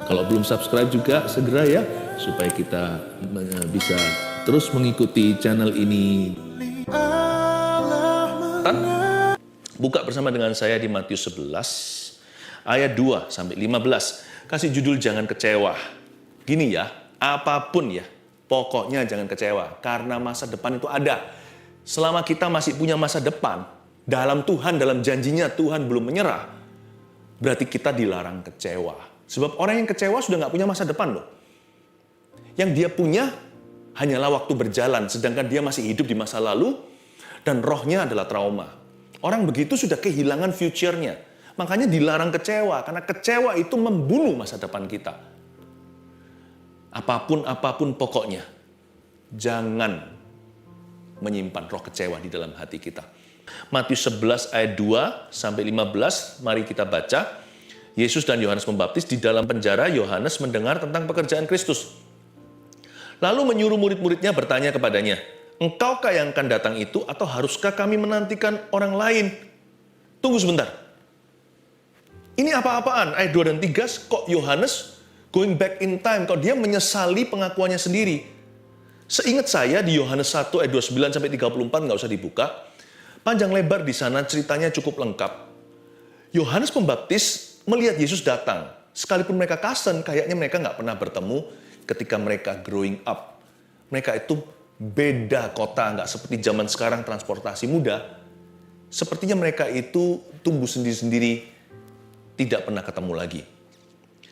Kalau belum subscribe juga segera ya, supaya kita bisa terus mengikuti channel ini. Buka bersama dengan saya di Matius 11 ayat 2 sampai 15. Kasih judul jangan kecewa. Gini ya, apapun ya, pokoknya jangan kecewa karena masa depan itu ada. Selama kita masih punya masa depan dalam Tuhan, dalam janjinya Tuhan belum menyerah, berarti kita dilarang kecewa. Sebab orang yang kecewa sudah nggak punya masa depan loh. Yang dia punya hanyalah waktu berjalan, sedangkan dia masih hidup di masa lalu dan rohnya adalah trauma. Orang begitu sudah kehilangan future-nya. Makanya dilarang kecewa, karena kecewa itu membunuh masa depan kita. Apapun pokoknya, jangan menyimpan roh kecewa di dalam hati kita. Matius 11 ayat 2 sampai 15, mari kita baca. Yesus dan Yohanes Pembaptis di dalam penjara. Yohanes mendengar tentang pekerjaan Kristus. Lalu menyuruh murid-muridnya bertanya kepadanya, "Engkaukah yang akan datang itu atau haruskah kami menantikan orang lain?" Tunggu sebentar. Ini apa-apaan? Ayat 2 dan 3, kok Yohanes going back in time? Kok dia menyesali pengakuannya sendiri? Seingat saya di Yohanes 1 ayat 29 sampai 34, nggak usah dibuka. Panjang lebar di sana ceritanya cukup lengkap. Yohanes Pembaptis melihat Yesus datang. Sekalipun mereka cousin, kayaknya mereka nggak pernah bertemu ketika mereka growing up. Mereka itu beda kota, nggak seperti zaman sekarang transportasi mudah. Sepertinya mereka itu tumbuh sendiri-sendiri, tidak pernah ketemu lagi.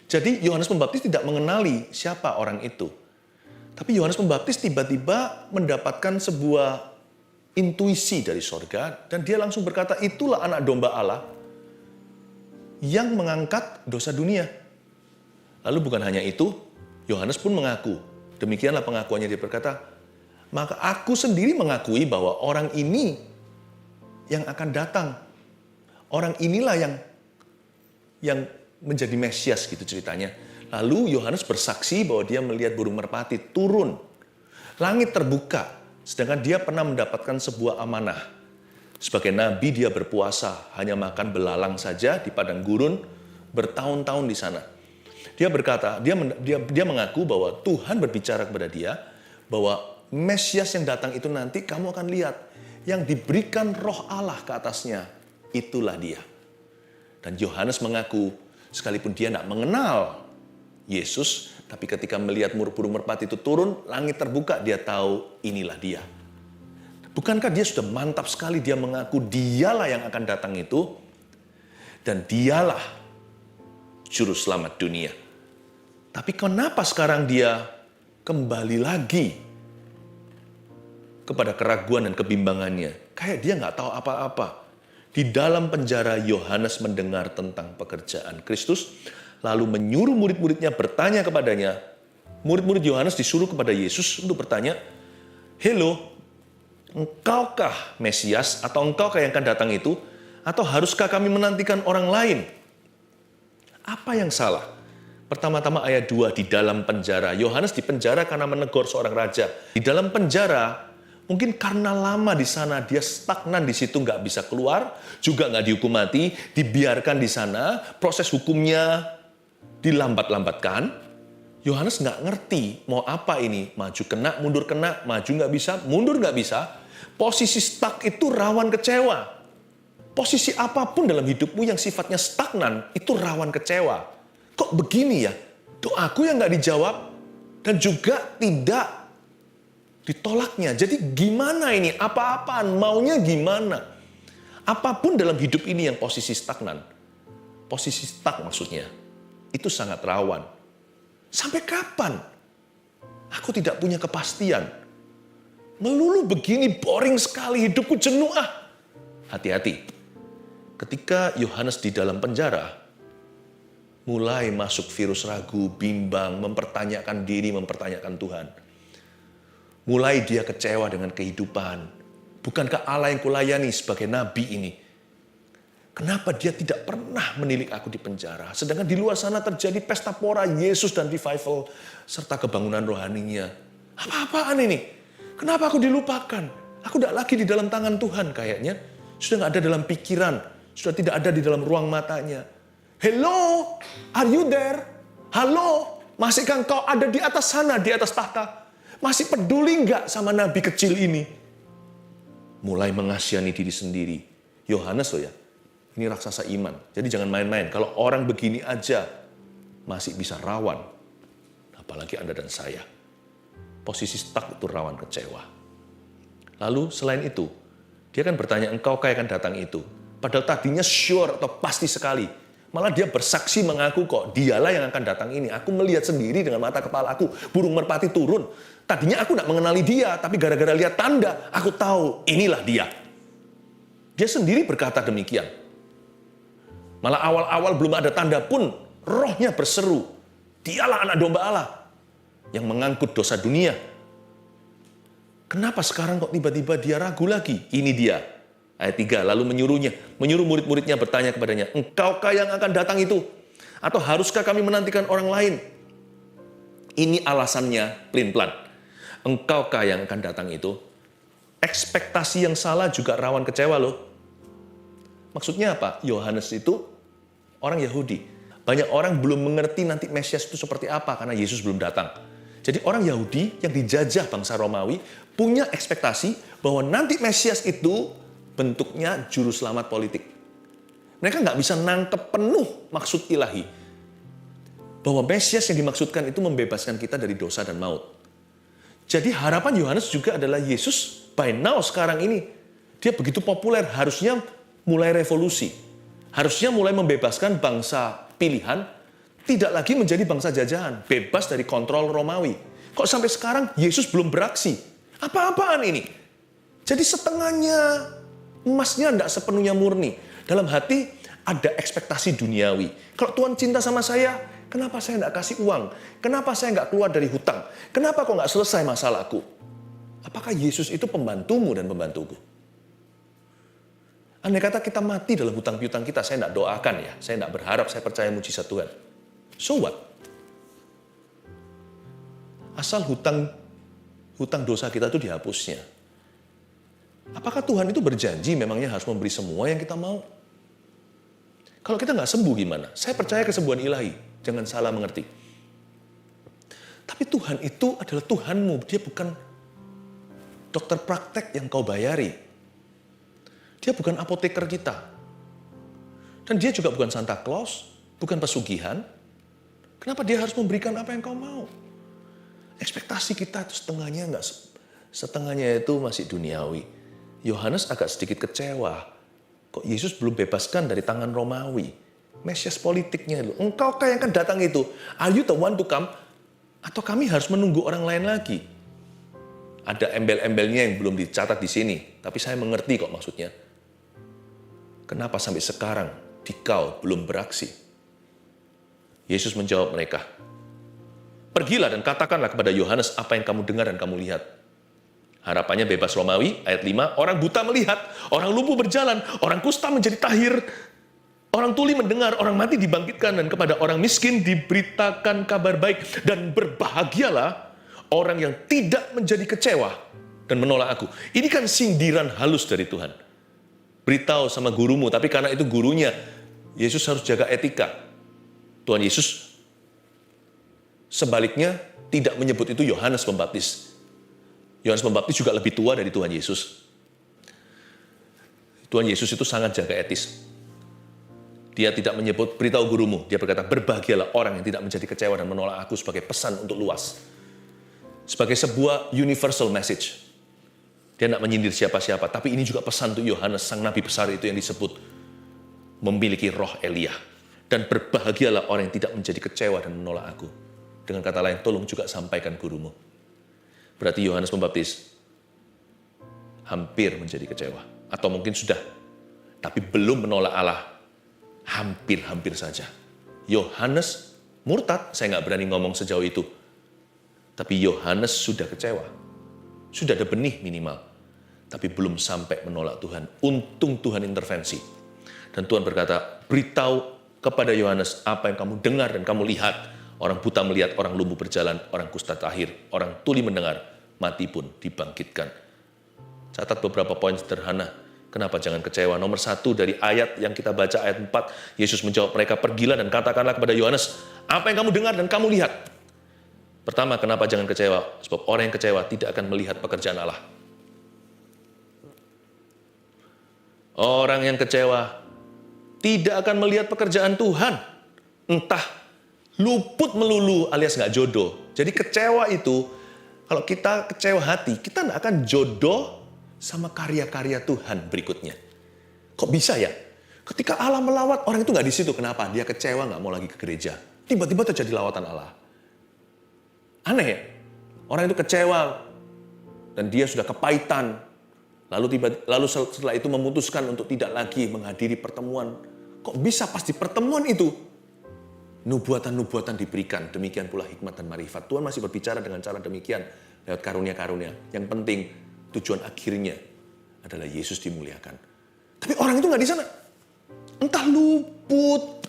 Jadi Yohanes Pembaptis tidak mengenali siapa orang itu. Tapi Yohanes Pembaptis tiba-tiba mendapatkan sebuah intuisi dari sorga, dan dia langsung berkata, itulah anak domba Allah yang mengangkat dosa dunia. Lalu bukan hanya itu, Yohanes pun mengaku. Demikianlah pengakuannya, dia berkata, maka aku sendiri mengakui bahwa orang ini yang akan datang. Orang inilah yang menjadi Mesias gitu ceritanya. Lalu Yohanes bersaksi bahwa dia melihat burung merpati turun. Langit terbuka, sedangkan dia pernah mendapatkan sebuah amanah. Sebagai nabi dia berpuasa, hanya makan belalang saja di padang gurun, bertahun-tahun di sana. Dia berkata, dia mengaku bahwa Tuhan berbicara kepada dia, bahwa Mesias yang datang itu nanti kamu akan lihat, yang diberikan roh Allah ke atasnya, itulah dia. Dan Yohanes mengaku, sekalipun dia tidak mengenal Yesus, tapi ketika melihat burung merpati itu turun, langit terbuka, dia tahu inilah dia. Bukankah dia sudah mantap sekali, dia mengaku dialah yang akan datang itu, dan dialah juru selamat dunia. Tapi kenapa sekarang dia kembali lagi kepada keraguan dan kebimbangannya? Kayak dia nggak tahu apa-apa. Di dalam penjara Yohanes mendengar tentang pekerjaan Kristus, lalu menyuruh murid-muridnya bertanya kepadanya. Murid-murid Yohanes disuruh kepada Yesus untuk bertanya, "Hello, engkaukah Mesias atau engkaukah yang akan datang itu? Atau haruskah kami menantikan orang lain?" Apa yang salah? Pertama-tama ayat 2, di dalam penjara. Yohanes di penjara karena menegur seorang raja. Di dalam penjara, mungkin karena lama di sana, dia stagnan di situ, nggak bisa keluar, juga nggak dihukum mati, dibiarkan di sana, proses hukumnya dilambat-lambatkan. Yohanes nggak ngerti mau apa ini, maju kena, mundur kena, maju nggak bisa, mundur nggak bisa. Posisi stuck itu rawan kecewa. Posisi apapun dalam hidupmu yang sifatnya stagnan itu rawan kecewa. Kok begini ya? Doaku yang nggak dijawab dan juga tidak ditolaknya. Jadi gimana ini? Apa-apaan? Maunya gimana? Apapun dalam hidup ini yang posisi stagnan, posisi stuck maksudnya, itu sangat rawan. Sampai kapan? Aku tidak punya kepastian. Melulu begini, boring sekali, hidupku jenuh ah. Hati-hati. Ketika Yohanes di dalam penjara, mulai masuk virus ragu, bimbang, mempertanyakan diri, mempertanyakan Tuhan. Mulai dia kecewa dengan kehidupan. Bukankah Allah yang kulayani sebagai nabi ini? Kenapa dia tidak pernah menilik aku di penjara? Sedangkan di luar sana terjadi pesta pora Yesus dan revival serta kebangunan rohaninya. Apa-apaan ini? Kenapa aku dilupakan? Aku tidak lagi di dalam tangan Tuhan kayaknya. Sudah nggak ada dalam pikiran. Sudah tidak ada di dalam ruang matanya. Hello, are you there? Halo, masihkah engkau ada di atas sana, di atas tahta? Masih peduli nggak sama nabi kecil ini? Mulai mengasihani diri sendiri. Yohanes loh ya, ini raksasa iman. Jadi jangan main-main. Kalau orang begini aja masih bisa rawan. Apalagi Anda dan saya. Posisi stuck itu rawan kecewa. Lalu selain itu, dia kan bertanya, engkau kaya akan datang itu. Padahal tadinya sure atau pasti sekali. Malah dia bersaksi mengaku kok, dialah yang akan datang ini. Aku melihat sendiri dengan mata kepala aku, burung merpati turun. Tadinya aku tidak mengenali dia, tapi gara-gara lihat tanda, aku tahu inilah dia. Dia sendiri berkata demikian. Malah awal-awal belum ada tanda pun, rohnya berseru. Dialah anak domba Allah yang mengangkut dosa dunia. Kenapa sekarang kok tiba-tiba dia ragu lagi? Ini dia. Ayat 3, lalu menyuruh murid-muridnya bertanya kepadanya, engkaukah yang akan datang itu? Atau haruskah kami menantikan orang lain? Ini alasannya pelin-pelan. Engkaukah yang akan datang itu? Ekspektasi yang salah juga rawan kecewa loh. Maksudnya apa? Yohanes itu orang Yahudi. Banyak orang belum mengerti nanti Mesias itu seperti apa karena Yesus belum datang. Jadi orang Yahudi yang dijajah bangsa Romawi punya ekspektasi bahwa nanti Mesias itu bentuknya juru selamat politik. Mereka nggak bisa nangkep penuh maksud ilahi. Bahwa Mesias yang dimaksudkan itu membebaskan kita dari dosa dan maut. Jadi harapan Yohanes juga adalah Yesus by now sekarang ini. Dia begitu populer, harusnya mulai revolusi. Harusnya mulai membebaskan bangsa pilihan, tidak lagi menjadi bangsa jajahan, bebas dari kontrol Romawi. Kok sampai sekarang Yesus belum beraksi? Apa-apaan ini? Jadi setengahnya emasnya tidak sepenuhnya murni. Dalam hati ada ekspektasi duniawi. Kalau Tuhan cinta sama saya, kenapa saya tidak kasih uang? Kenapa saya nggak keluar dari hutang? Kenapa kok nggak selesai masalahku? Apakah Yesus itu pembantumu dan pembantuku? Andai kata kita mati dalam hutang piutang kita, saya tidak doakan ya. Saya tidak berharap, saya percaya mujizat Tuhan. So what? Asal hutang dosa kita itu dihapusnya. Apakah Tuhan itu berjanji memangnya harus memberi semua yang kita mau? Kalau kita nggak sembuh gimana? Saya percaya kesembuhan ilahi. Jangan salah mengerti. Tapi Tuhan itu adalah Tuhanmu. Dia bukan dokter praktek yang kau bayari. Dia bukan apoteker kita. Dan dia juga bukan Santa Claus, bukan pesugihan. Kenapa dia harus memberikan apa yang kau mau? Ekspektasi kita itu setengahnya itu masih duniawi. Yohanes agak sedikit kecewa. Kok Yesus belum bebaskan dari tangan Romawi? Mesias politiknya itu. Engkaukah yang akan datang itu? Are you the one to come? Atau kami harus menunggu orang lain lagi? Ada embel-embelnya yang belum dicatat di sini. Tapi saya mengerti kok maksudnya. Kenapa sampai sekarang dikau belum beraksi? Yesus menjawab mereka. Pergilah dan katakanlah kepada Yohanes apa yang kamu dengar dan kamu lihat. Harapannya bebas Romawi, ayat 5, orang buta melihat, orang lumpuh berjalan, orang kusta menjadi tahir, orang tuli mendengar, orang mati dibangkitkan, dan kepada orang miskin diberitakan kabar baik. Dan berbahagialah orang yang tidak menjadi kecewa dan menolak aku. Ini kan sindiran halus dari Tuhan. Beritahu sama gurumu, tapi karena itu gurunya, Yesus harus jaga etika. Tuhan Yesus sebaliknya tidak menyebut itu Yohanes Pembaptis. Yohanes Pembaptis juga lebih tua dari Tuhan Yesus. Tuhan Yesus itu sangat jaga etis. Dia tidak menyebut beritahu gurumu. Dia berkata, berbahagialah orang yang tidak menjadi kecewa dan menolak aku sebagai pesan untuk luas. Sebagai sebuah universal message. Dia tidak menyindir siapa-siapa. Tapi ini juga pesan untuk Yohanes, sang nabi besar itu yang disebut memiliki roh Elia. Dan berbahagialah orang yang tidak menjadi kecewa dan menolak aku. Dengan kata lain, tolong juga sampaikan gurumu. Berarti Yohanes Pembaptis hampir menjadi kecewa. Atau mungkin sudah, tapi belum menolak Allah. Hampir-hampir saja. Yohanes murtad, saya nggak berani ngomong sejauh itu. Tapi Yohanes sudah kecewa. Sudah ada benih minimal. Tapi belum sampai menolak Tuhan. Untung Tuhan intervensi. Dan Tuhan berkata, beritahu kepada Yohanes apa yang kamu dengar dan kamu lihat. Orang buta melihat, orang lumpuh berjalan, orang kusta tahir, orang tuli mendengar, mati pun dibangkitkan. Catat beberapa poin sederhana. Kenapa jangan kecewa? Nomor 1 dari ayat yang kita baca, ayat 4, Yesus menjawab mereka, pergilah dan katakanlah kepada Yohanes, apa yang kamu dengar dan kamu lihat. Pertama, kenapa jangan kecewa? Sebab orang yang kecewa tidak akan melihat pekerjaan Allah. Orang yang kecewa tidak akan melihat pekerjaan Tuhan. Entah luput melulu alias nggak jodoh. Jadi kecewa itu, kalau kita kecewa hati, kita nggak akan jodoh sama karya-karya Tuhan berikutnya. Kok bisa ya? Ketika Allah melawat, orang itu nggak di situ. Kenapa? Dia kecewa, nggak mau lagi ke gereja. Tiba-tiba terjadi lawatan Allah. Aneh ya? Orang itu kecewa dan dia sudah kepahitan. Lalu setelah itu memutuskan untuk tidak lagi menghadiri pertemuan. Kok bisa pas di pertemuan itu? Nubuatan-nubuatan diberikan. Demikian pula hikmat dan marifat. Tuhan masih berbicara dengan cara demikian lewat karunia-karunia. Yang penting, tujuan akhirnya adalah Yesus dimuliakan. Tapi orang itu nggak di sana. Entah luput.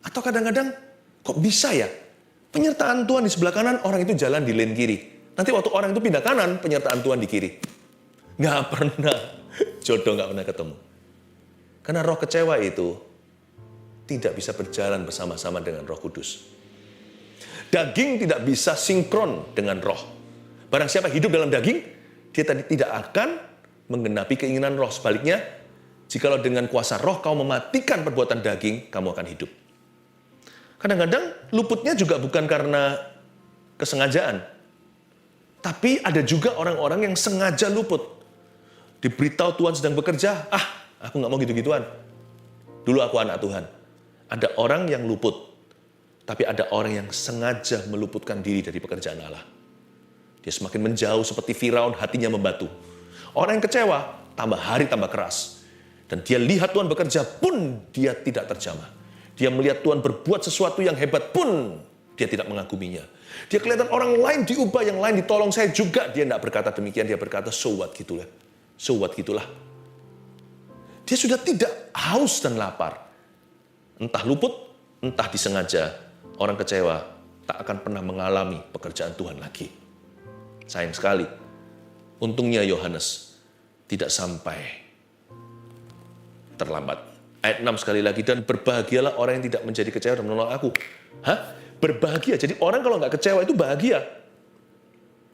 Atau kadang-kadang, kok bisa ya? Penyertaan Tuhan di sebelah kanan, orang itu jalan di lane kiri. Nanti waktu orang itu pindah kanan, penyertaan Tuhan di kiri. Nggak pernah. Jodoh nggak pernah ketemu. Karena roh kecewa itu tidak bisa berjalan bersama-sama dengan Roh Kudus. Daging tidak bisa sinkron dengan roh. Barang siapa hidup dalam daging, dia tidak akan menggenapi keinginan roh. Sebaliknya, jikalau dengan kuasa roh kau mematikan perbuatan daging, kamu akan hidup. Kadang-kadang luputnya juga bukan karena kesengajaan. Tapi ada juga orang-orang yang sengaja luput. Diberitahu Tuhan sedang bekerja, aku nggak mau gitu-gituan. Dulu aku anak Tuhan. Ada orang yang luput, tapi ada orang yang sengaja meluputkan diri dari pekerjaan Allah. Dia semakin menjauh seperti Firaun, hatinya membatu. Orang yang kecewa, tambah hari tambah keras. Dan dia lihat Tuhan bekerja pun dia tidak terjamah. Dia melihat Tuhan berbuat sesuatu yang hebat pun dia tidak mengaguminya. Dia kelihatan orang lain diubah, yang lain ditolong, saya juga. Dia tidak berkata demikian, dia berkata so what gitulah. So what gitulah. Dia sudah tidak haus dan lapar. Entah luput, entah disengaja, orang kecewa tak akan pernah mengalami pekerjaan Tuhan lagi. Sayang sekali, untungnya Yohanes tidak sampai terlambat. Ayat 6 sekali lagi, dan berbahagialah orang yang tidak menjadi kecewa dan menolak aku. Berbahagia, jadi orang kalau nggak kecewa itu bahagia.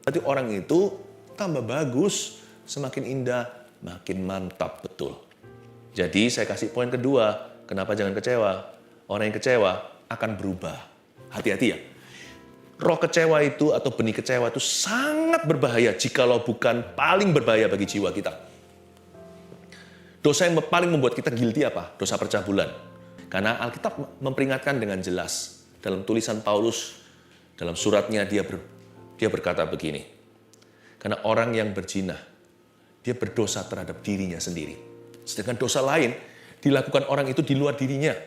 Berarti orang itu tambah bagus, semakin indah, makin mantap betul. Jadi saya kasih poin kedua, kenapa jangan kecewa? Orang yang kecewa akan berubah. Hati-hati ya. Roh kecewa itu atau benih kecewa itu sangat berbahaya jikalau bukan paling berbahaya bagi jiwa kita. Dosa yang paling membuat kita guilty apa? Dosa percabulan. Karena Alkitab memperingatkan dengan jelas. Dalam tulisan Paulus, dalam suratnya dia berkata begini. Karena orang yang berzina, dia berdosa terhadap dirinya sendiri. Sedangkan dosa lain dilakukan orang itu di luar dirinya.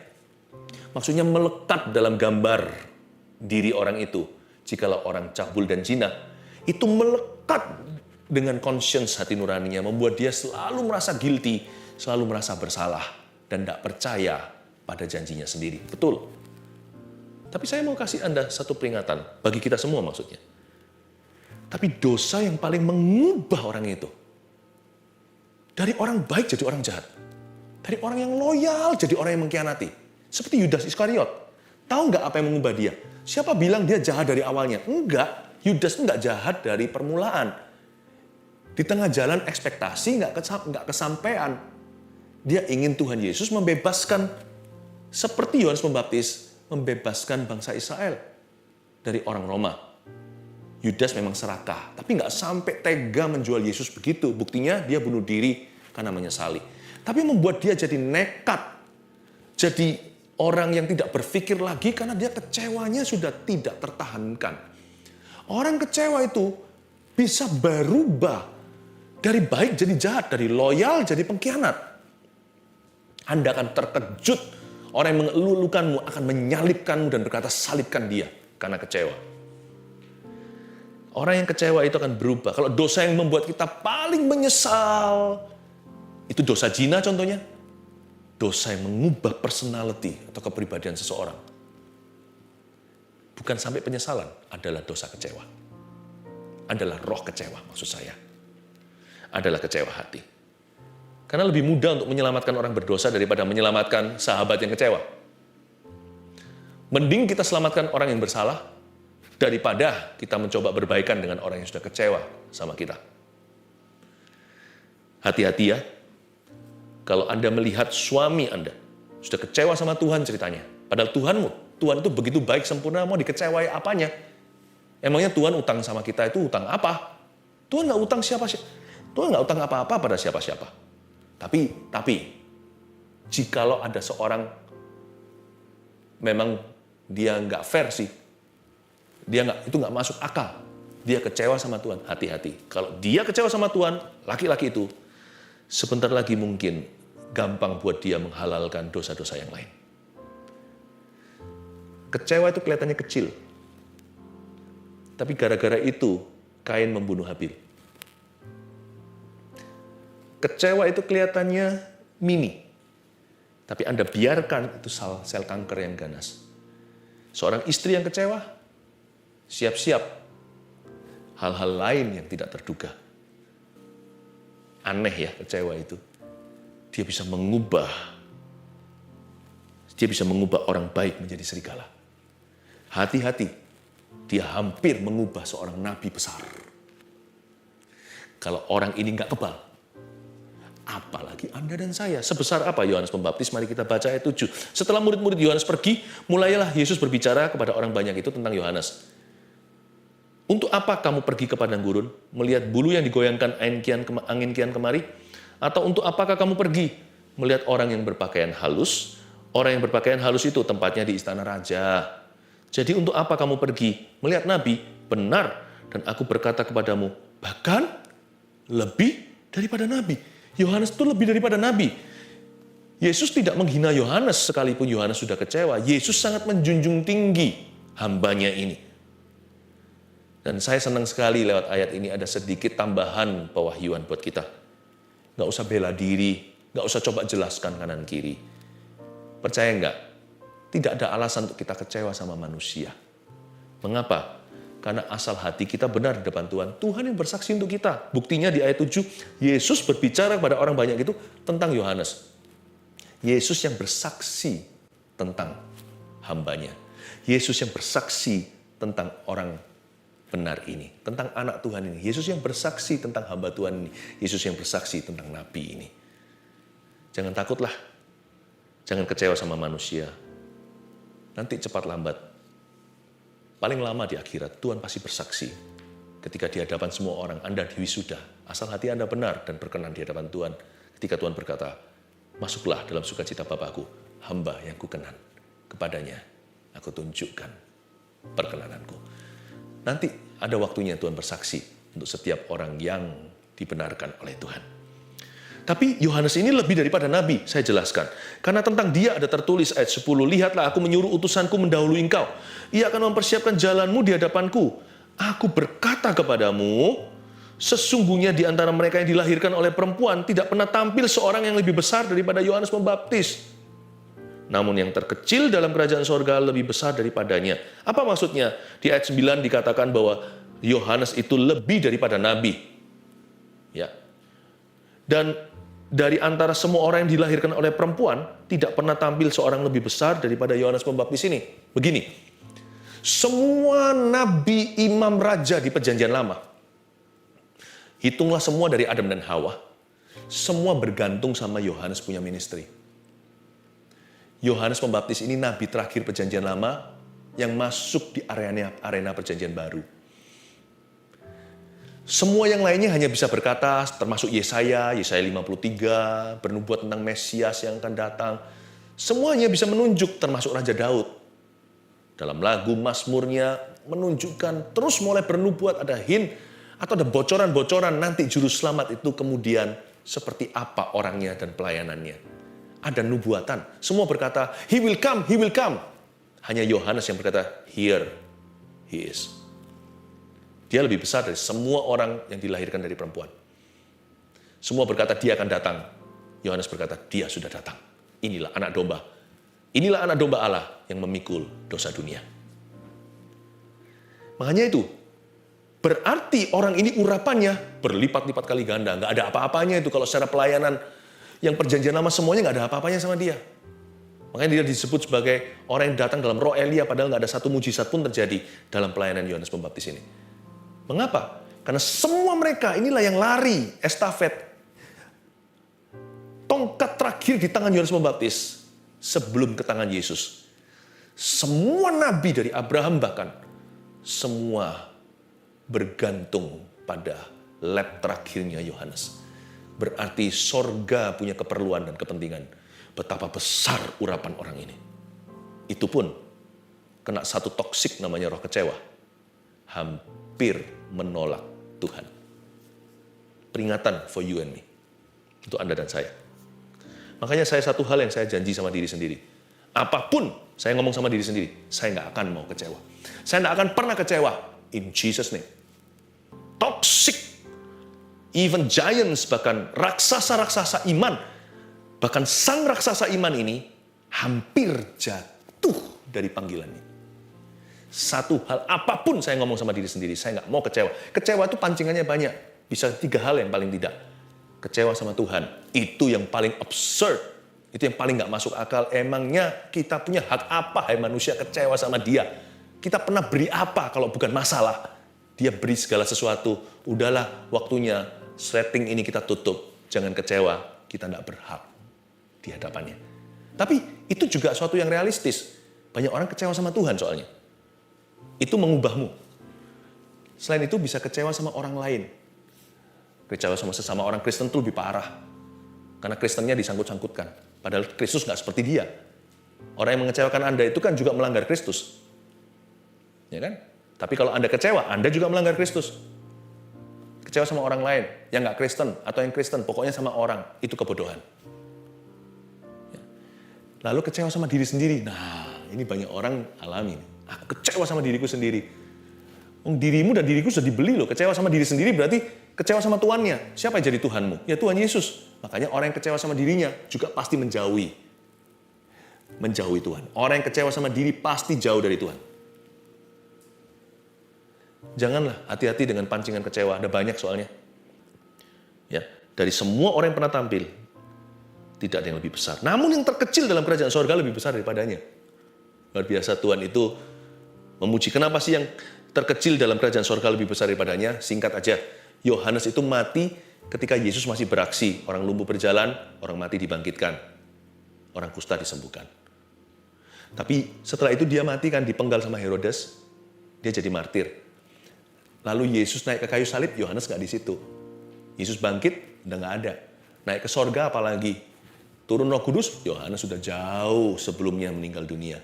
Maksudnya melekat dalam gambar diri orang itu. Jikalau orang cabul dan zina, itu melekat dengan conscience hati nuraninya, membuat dia selalu merasa guilty, selalu merasa bersalah, dan tidak percaya pada janjinya sendiri. Betul. Tapi saya mau kasih Anda satu peringatan, bagi kita semua maksudnya. Tapi dosa yang paling mengubah orang itu, dari orang baik jadi orang jahat. Dari orang yang loyal jadi orang yang mengkhianati. Seperti Yudas Iskariot. Tahu nggak apa yang mengubah dia? Siapa bilang dia jahat dari awalnya? Enggak. Yudas itu nggak jahat dari permulaan. Di tengah jalan ekspektasi nggak kesampaian. Dia ingin Tuhan Yesus membebaskan, seperti Yohanes Pembaptis, membebaskan bangsa Israel dari orang Roma. Yudas memang serakah, tapi nggak sampai tega menjual Yesus begitu. Buktinya dia bunuh diri karena menyesali. Tapi membuat dia jadi nekat. Jadi orang yang tidak berpikir lagi karena dia kecewanya sudah tidak tertahankan. Orang kecewa itu bisa berubah dari baik jadi jahat, dari loyal jadi pengkhianat. Anda akan terkejut. Orang yang mengeluhkanmu akan menyalibkanmu dan berkata salibkan dia karena kecewa. Orang yang kecewa itu akan berubah. Kalau dosa yang membuat kita paling menyesal, itu dosa zina contohnya. Dosa yang mengubah personality atau kepribadian seseorang. Bukan sampai penyesalan, adalah dosa kecewa. Adalah roh kecewa maksud saya. Adalah kecewa hati. Karena lebih mudah untuk menyelamatkan orang berdosa daripada menyelamatkan sahabat yang kecewa. Mending kita selamatkan orang yang bersalah daripada kita mencoba berbaikan dengan orang yang sudah kecewa sama kita. Hati-hati ya, kalau Anda melihat suami Anda sudah kecewa sama Tuhan ceritanya. Padahal Tuhan itu begitu baik, sempurna, mau dikecewai apanya? Emangnya Tuhan utang sama kita itu utang apa? Tuhan nggak utang siapa-siapa. Tuhan nggak utang apa-apa pada siapa-siapa. Tapi, jikalau ada seorang memang dia nggak fair sih, itu nggak masuk akal, dia kecewa sama Tuhan, hati-hati. Kalau dia kecewa sama Tuhan, laki-laki itu, sebentar lagi mungkin gampang buat dia menghalalkan dosa-dosa yang lain. Kecewa itu kelihatannya kecil, tapi gara-gara itu Kain membunuh Habil. Kecewa itu kelihatannya mini, tapi Anda biarkan itu sel kanker yang ganas. Seorang istri yang kecewa, siap-siap hal-hal lain yang tidak terduga. Aneh ya kecewa itu. Dia bisa mengubah orang baik menjadi serigala. Hati-hati, dia hampir mengubah seorang nabi besar. Kalau orang ini nggak kebal, apalagi Anda dan saya. Sebesar apa Yohanes Pembaptis? Mari kita baca ayat 7. Setelah murid-murid Yohanes pergi, mulailah Yesus berbicara kepada orang banyak itu tentang Yohanes. Untuk apa kamu pergi ke padang gurun, melihat bulu yang digoyangkan angin kian kemari? Atau untuk apakah kamu pergi, melihat orang yang berpakaian halus? Orang yang berpakaian halus itu tempatnya di istana raja. Jadi untuk apa kamu pergi, melihat nabi? Benar, dan aku berkata kepadamu, bahkan lebih daripada nabi. Yohanes itu lebih daripada nabi. Yesus tidak menghina Yohanes sekalipun Yohanes sudah kecewa. Yesus sangat menjunjung tinggi hambanya ini. Dan saya senang sekali lewat ayat ini ada sedikit tambahan pewahyuan buat kita. Nggak usah bela diri, nggak usah coba jelaskan kanan kiri. Percaya nggak? Tidak ada alasan untuk kita kecewa sama manusia. Mengapa? Karena asal hati kita benar di depan Tuhan. Tuhan yang bersaksi untuk kita. Buktinya di ayat 7, Yesus berbicara kepada orang banyak itu tentang Yohanes. Yesus yang bersaksi tentang hambanya. Yesus yang bersaksi tentang orang benar ini. Tentang anak Tuhan ini. Yesus yang bersaksi tentang hamba Tuhan ini. Yesus yang bersaksi tentang nabi ini. Jangan takutlah. Jangan kecewa sama manusia. Nanti cepat lambat, paling lama di akhirat, Tuhan pasti bersaksi. Ketika di hadapan semua orang, Anda diwisuda. Asal hati Anda benar dan berkenan di hadapan Tuhan. Ketika Tuhan berkata, masuklah dalam sukacita Bapakku, hamba yang kukenan. Kepadanya, aku tunjukkan perkenananku. Nanti ada waktunya Tuhan bersaksi untuk setiap orang yang dibenarkan oleh Tuhan. Tapi Yohanes ini lebih daripada nabi, saya jelaskan. Karena tentang dia ada tertulis ayat 10, lihatlah aku menyuruh utusanku mendahului engkau. Ia akan mempersiapkan jalanmu di hadapanku. Aku berkata kepadamu, sesungguhnya di antara mereka yang dilahirkan oleh perempuan tidak pernah tampil seorang yang lebih besar daripada Yohanes Pembaptis. Namun yang terkecil dalam kerajaan sorga lebih besar daripadanya. Apa maksudnya? Di ayat 9 dikatakan bahwa Yohanes itu lebih daripada nabi. Ya. Dan dari antara semua orang yang dilahirkan oleh perempuan, tidak pernah tampil seorang lebih besar daripada Yohanes Pembaptis ini. Begini, semua nabi, imam, raja di perjanjian lama, hitunglah semua dari Adam dan Hawa, semua bergantung sama Yohanes punya ministry. Yohanes Pembaptis ini nabi terakhir perjanjian lama yang masuk di arena perjanjian baru. Semua yang lainnya hanya bisa berkata, termasuk Yesaya 53, bernubuat tentang Mesias yang akan datang. Semuanya bisa menunjuk, termasuk Raja Daud. Dalam lagu Mazmurnya menunjukkan, terus mulai bernubuat, ada hint, atau ada bocoran-bocoran nanti juru selamat itu kemudian seperti apa orangnya dan pelayanannya. Ada nubuatan, semua berkata, He will come, He will come. Hanya Yohanes yang berkata, Here He is. Dia lebih besar dari semua orang yang dilahirkan dari perempuan. Semua berkata dia akan datang. Yohanes berkata dia sudah datang. Inilah anak domba. Inilah anak domba Allah yang memikul dosa dunia. Makanya itu, berarti orang ini urapannya berlipat-lipat kali ganda. Nggak ada apa-apanya itu kalau secara pelayanan. Yang perjanjian lama semuanya nggak ada apa-apanya sama dia. Makanya dia disebut sebagai orang yang datang dalam roh Elia, padahal nggak ada satu mujizat pun terjadi dalam pelayanan Yohanes Pembaptis ini. Mengapa? Karena semua mereka inilah yang lari estafet. Tongkat terakhir di tangan Yohanes Pembaptis sebelum ke tangan Yesus. Semua nabi dari Abraham bahkan, semua bergantung pada lap terakhirnya Yohanes. Berarti sorga punya keperluan dan kepentingan. Betapa besar urapan orang ini. Itu pun kena satu toksik namanya roh kecewa. Hampir menolak Tuhan. Peringatan for you and me. Untuk Anda dan saya. Makanya saya satu hal yang saya janji sama diri sendiri. Apapun saya ngomong sama diri sendiri, saya nggak akan mau kecewa. Saya nggak akan pernah kecewa. In Jesus' name. Toxic. Even giants, bahkan raksasa-raksasa iman, bahkan sang raksasa iman ini hampir jatuh dari panggilan ini. Satu hal, apapun saya ngomong sama diri sendiri, saya nggak mau kecewa. Kecewa itu pancingannya banyak. Bisa 3 hal yang paling tidak. Kecewa sama Tuhan, itu yang paling absurd. Itu yang paling nggak masuk akal. Emangnya kita punya hak apa, hai manusia, kecewa sama dia? Kita pernah beri apa kalau bukan masalah? Dia beri segala sesuatu. Udahlah, waktunya setting ini kita tutup. Jangan kecewa, kita nggak berhak di hadapannya. Tapi itu juga suatu yang realistis. Banyak orang kecewa sama Tuhan soalnya. Itu mengubahmu. Selain itu bisa kecewa sama orang lain. Kecewa sama sesama orang Kristen itu lebih parah. Karena Kristennya disangkut-sangkutkan. Padahal Kristus nggak seperti dia. Orang yang mengecewakan Anda itu kan juga melanggar Kristus. Ya kan? Tapi kalau Anda kecewa, Anda juga melanggar Kristus. Kecewa sama orang lain, yang nggak Kristen, atau yang Kristen, pokoknya sama orang, itu kebodohan. Ya. Lalu kecewa sama diri sendiri. Nah, ini banyak orang alami. Aku kecewa sama diriku sendiri. Dirimu dan diriku sudah dibeli loh. Kecewa sama diri sendiri berarti kecewa sama tuannya. Siapa yang jadi Tuhanmu? Ya Tuhan Yesus. Makanya orang yang kecewa sama dirinya juga pasti menjauhi Tuhan. Orang yang kecewa sama diri pasti jauh dari Tuhan. Janganlah hati-hati dengan pancingan kecewa. Ada banyak soalnya. Ya, dari semua orang yang pernah tampil, tidak ada yang lebih besar. Namun yang terkecil dalam kerajaan sorga lebih besar daripadanya. Luar biasa Tuhan itu memuji. Kenapa sih yang terkecil dalam kerajaan sorga lebih besar daripadanya? Singkat aja. Yohanes itu mati ketika Yesus masih beraksi. Orang lumpuh berjalan, orang mati dibangkitkan. Orang kusta disembuhkan. Tapi setelah itu dia mati kan, dipenggal sama Herodes. Dia jadi martir. Lalu Yesus naik ke kayu salib, Yohanes nggak di situ. Yesus bangkit, udah nggak ada. Naik ke sorga apalagi. Turun Roh Kudus, Yohanes sudah jauh sebelumnya meninggal dunia.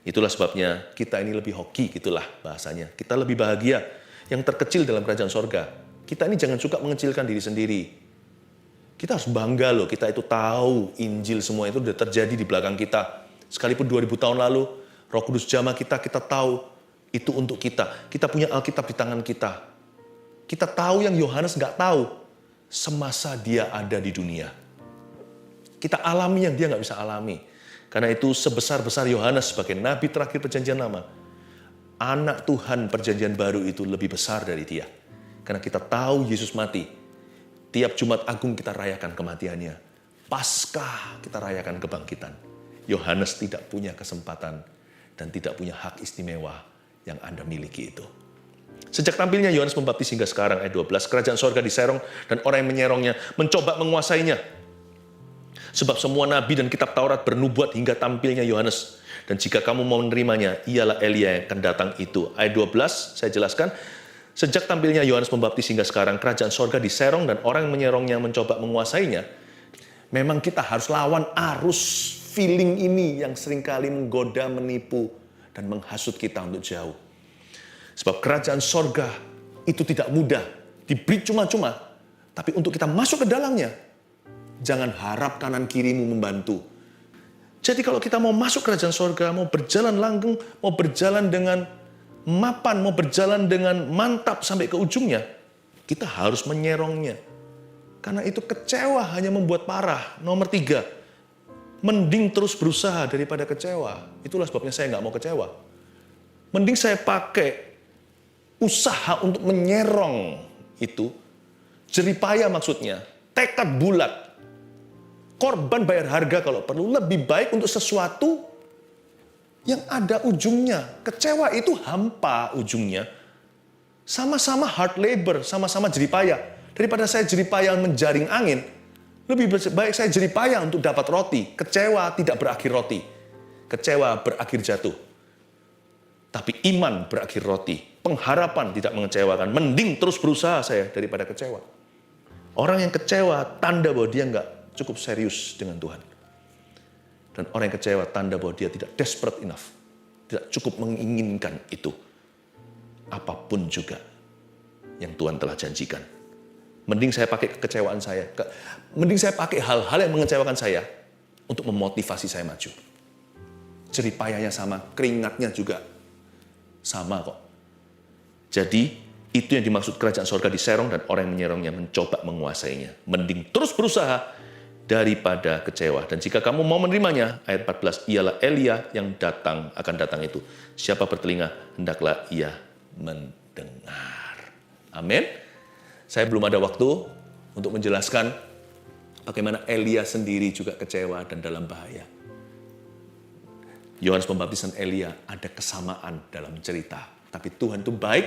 Itulah sebabnya kita ini lebih hoki, gitulah bahasanya. Kita lebih bahagia yang terkecil dalam kerajaan sorga. Kita ini jangan suka mengecilkan diri sendiri. Kita harus bangga loh, kita itu tahu Injil semua itu sudah terjadi di belakang kita. Sekalipun 2000 tahun lalu, Roh Kudus jamah kita tahu. Itu untuk kita. Kita punya Alkitab di tangan kita. Kita tahu yang Yohanes nggak tahu semasa dia ada di dunia. Kita alami yang dia nggak bisa alami. Karena itu sebesar-besar Yohanes sebagai nabi terakhir perjanjian lama, anak Tuhan perjanjian baru itu lebih besar dari dia. Karena kita tahu Yesus mati. Tiap Jumat Agung kita rayakan kematiannya. Paskah kita rayakan kebangkitan. Yohanes tidak punya kesempatan dan tidak punya hak istimewa yang Anda miliki itu. Sejak tampilnya Yohanes Pembaptis hingga sekarang, ayat 12, kerajaan sorga diserong dan orang yang menyerongnya mencoba menguasainya. Sebab semua nabi dan kitab Taurat bernubuat hingga tampilnya Yohanes. Dan jika kamu mau menerimanya, ialah Elia yang akan datang itu. Ayat 12, saya jelaskan. Sejak tampilnya Yohanes Pembaptis hingga sekarang, kerajaan sorga diserong dan orang yang menyerongnya mencoba menguasainya. Memang kita harus lawan arus feeling ini yang seringkali menggoda, menipu, dan menghasut kita untuk jauh. Sebab kerajaan sorga itu tidak mudah, diberi cuma-cuma. Tapi untuk kita masuk ke dalamnya, jangan harap kanan kirimu membantu. Jadi kalau kita mau masuk kerajaan sorga, mau berjalan langgeng, mau berjalan dengan mapan, mau berjalan dengan mantap sampai ke ujungnya, kita harus menyerongnya. Karena itu kecewa hanya membuat parah. Nomor 3, mending terus berusaha daripada kecewa. Itulah sebabnya saya nggak mau kecewa. Mending saya pakai usaha untuk menyerong itu. Jeripaya maksudnya. Tekad bulat. korban bayar harga kalau perlu, lebih baik untuk sesuatu yang ada ujungnya. Kecewa itu hampa ujungnya. Sama-sama hard labor, sama-sama jeripaya. Daripada saya jeripaya menjaring angin, lebih baik saya jeripaya untuk dapat roti. Kecewa tidak berakhir roti. Kecewa berakhir jatuh. Tapi iman berakhir roti. Pengharapan tidak mengecewakan. Mending terus berusaha saya daripada kecewa. Orang yang kecewa, tanda bahwa dia nggak cukup serius dengan Tuhan. Dan orang yang kecewa, tanda bahwa dia tidak desperate enough. Tidak cukup menginginkan itu. Apapun juga yang Tuhan telah janjikan. Mending saya pakai kekecewaan saya. Mending saya pakai hal-hal yang mengecewakan saya untuk memotivasi saya maju. Jeripayanya sama, keringatnya juga sama kok. Jadi, itu yang dimaksud kerajaan sorga diserong dan orang yang menyerongnya mencoba menguasainya. Mending terus berusaha daripada kecewa. Dan jika kamu mau menerimanya, ayat 14, ialah Elia yang akan datang itu. Siapa bertelinga, hendaklah ia mendengar. Amin. Saya belum ada waktu untuk menjelaskan bagaimana Elia sendiri juga kecewa dan dalam bahaya. Yohanes Pembaptis dan Elia ada kesamaan dalam cerita. Tapi Tuhan itu baik.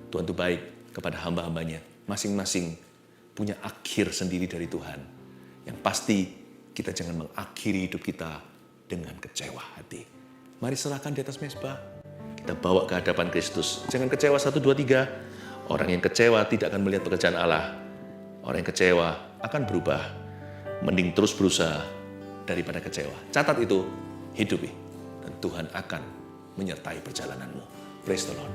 Tuhan itu baik kepada hamba-hambanya. Masing-masing punya akhir sendiri dari Tuhan. Yang pasti kita jangan mengakhiri hidup kita dengan kecewa hati. Mari serahkan di atas mezbah. Kita bawa ke hadapan Kristus. Jangan kecewa 1, 2, 3. Orang yang kecewa tidak akan melihat pekerjaan Allah. Orang yang kecewa akan berubah. Mending terus berusaha daripada kecewa. Catat itu, hidupi. Dan Tuhan akan menyertai perjalananmu. Praise the Lord.